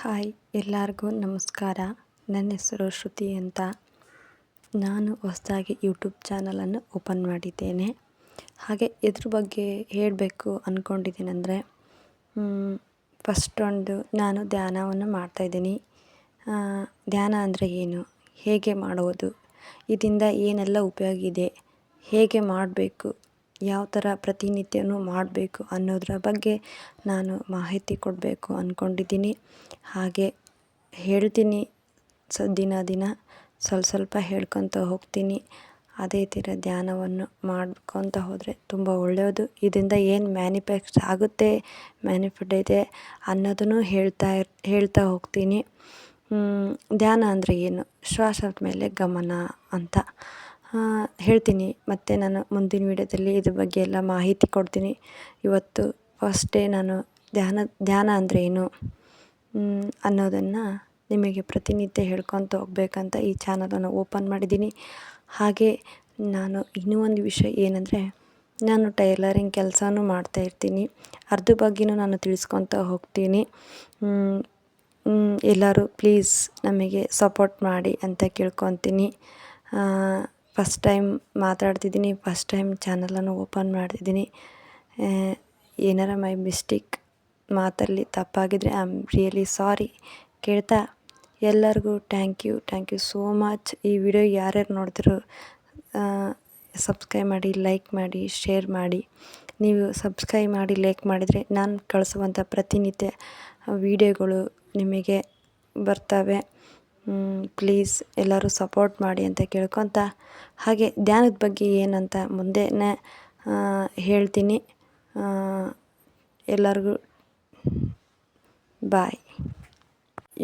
Hi, ಎಲ್ಲರಿಗೂ ನಮಸ್ಕಾರ. ನನ್ನ ಹೆಸರು ಶ್ರುತಿ ಅಂತ. ನಾನು ಹೊಸದಾಗಿ ಯೂಟ್ಯೂಬ್ ಚಾನಲನ್ನು ಓಪನ್ ಮಾಡಿದ್ದೇನೆ. ಹಾಗೆ ಇದ್ರ ಬಗ್ಗೆ ಹೇಳಬೇಕು ಅಂದ್ಕೊಂಡಿದ್ದೀನಂದರೆ, ಫಸ್ಟ್ ನಾನು ಧ್ಯಾನವನ್ನು ಮಾಡ್ತಾಯಿದ್ದೀನಿ. ಧ್ಯಾನ ಅಂದರೆ ಏನು, ಹೇಗೆ ಮಾಡುವುದು, ಇದರಿಂದ ಏನೆಲ್ಲ ಉಪಯೋಗ ಇದೆ, ಹೇಗೆ ಮಾಡಬೇಕು, ಯಾವ ಥರ ಪ್ರತಿನಿತ್ಯನೂ ಮಾಡಬೇಕು ಅನ್ನೋದರ ಬಗ್ಗೆ ನಾನು ಮಾಹಿತಿ ಕೊಡಬೇಕು ಅಂದ್ಕೊಂಡಿದ್ದೀನಿ. ಹಾಗೆ ಹೇಳ್ತೀನಿ, ದಿನ ಸ್ವಲ್ಪ ಹೇಳ್ಕೊತ ಹೋಗ್ತೀನಿ. ಅದೇ ಥರ ಧ್ಯಾನವನ್ನು ಮಾಡ್ಕೊತ ಹೋದರೆ ತುಂಬ ಒಳ್ಳೆಯದು. ಇದರಿಂದ ಏನು ಮ್ಯಾನಿಫೆಟ್ ಇದೆ ಅನ್ನೋದನ್ನು ಹೇಳ್ತಾ ಹೋಗ್ತೀನಿ. ಧ್ಯಾನ ಅಂದರೆ ಏನು, ಶ್ವಾಸದ ಮೇಲೆ ಗಮನ ಅಂತ ಹೇಳ್ತೀನಿ. ಮತ್ತು ನಾನು ಮುಂದಿನ ವೀಡಿಯೋದಲ್ಲಿ ಇದ್ರ ಬಗ್ಗೆ ಎಲ್ಲ ಮಾಹಿತಿ ಕೊಡ್ತೀನಿ. ಇವತ್ತು ಫಸ್ಟೇ ನಾನು ಧ್ಯಾನ ಅಂದರೆ ಏನು ಅನ್ನೋದನ್ನು ನಿಮಗೆ ಪ್ರತಿನಿತ್ಯ ಹೇಳ್ಕೊತ ಹೋಗ್ಬೇಕಂತ ಈ ಚಾನಲನ್ನು ಓಪನ್ ಮಾಡಿದ್ದೀನಿ. ಹಾಗೆ ನಾನು ಇನ್ನೂ ಒಂದು ವಿಷಯ ಏನಂದರೆ, ನಾನು ಟೈಲರಿಂಗ್ ಕೆಲಸನೂ ಮಾಡ್ತಾಯಿರ್ತೀನಿ. ಅದ್ರ ಬಗ್ಗೆನೂ ನಾನು ತಿಳಿಸ್ಕೊತ ಹೋಗ್ತೀನಿ. ಎಲ್ಲರೂ ಪ್ಲೀಸ್ ನಮಗೆ ಸಪೋರ್ಟ್ ಮಾಡಿ ಅಂತ ಕೇಳ್ಕೊತೀನಿ. ಫಸ್ಟ್ ಟೈಮ್ ಮಾತಾಡ್ತಿದ್ದೀನಿ, ಫಸ್ಟ್ ಟೈಮ್ ಚಾನಲನ್ನು ಓಪನ್ ಮಾಡ್ತಿದ್ದೀನಿ. ಏನಾರ ಮೈ ಮಿಸ್ಟೇಕ್ ಮಾತಲ್ಲಿ ತಪ್ಪಾಗಿದ್ದರೆ ಐ ಆಮ್ ರಿಯಲಿ ಸಾರಿ ಕೇಳ್ತಾ, ಎಲ್ಲರಿಗೂ ಥ್ಯಾಂಕ್ ಯು ಸೋ ಮಚ್. ಈ ವಿಡಿಯೋ ಯಾರ್ಯಾರು ನೋಡ್ತಿರೋ ಸಬ್ಸ್ಕ್ರೈಬ್ ಮಾಡಿ, ಲೈಕ್ ಮಾಡಿ, ಶೇರ್ ಮಾಡಿ. ನೀವು ಸಬ್ಸ್ಕ್ರೈಬ್ ಮಾಡಿ, ಲೈಕ್ ಮಾಡಿದರೆ ನಾನು ಕಳಿಸುವಂಥ ಪ್ರತಿನಿತ್ಯ ವಿಡಿಯೋಗಳು ನಿಮಗೆ ಬರ್ತವೆ. ಪ್ಲೀಸ್ ಎಲ್ಲರೂ ಸಪೋರ್ಟ್ ಮಾಡಿ ಅಂತ ಕೇಳ್ಕೊತ, ಹಾಗೆ ಧ್ಯಾನದ ಬಗ್ಗೆ ಏನಂತ ಮುಂದೆನೇ ಹೇಳ್ತೀನಿ. ಎಲ್ಲರಿಗೂ ಬಾಯ್.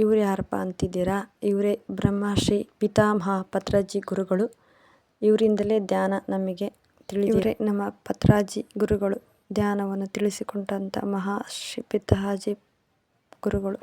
ಇವರು ಯಾರಪ್ಪ ಅಂತಿದ್ದೀರಾ? ಇವರೇ ಬ್ರಹ್ಮಶ್ರೀ ಪಿತಾಮಹ ಪತ್ರಿಜಿ ಗುರುಗಳು. ಇವರಿಂದಲೇ ಧ್ಯಾನ ನಮಗೆ ಇವರೇ ನಮ್ಮ ಪತ್ರಿಜಿ ಗುರುಗಳು. ಧ್ಯಾನವನ್ನು ತಿಳಿಸಿಕೊಟ್ಟಂಥ ಮಹರ್ಷಿ ಪಿತಾಮಹ ಗುರುಗಳು.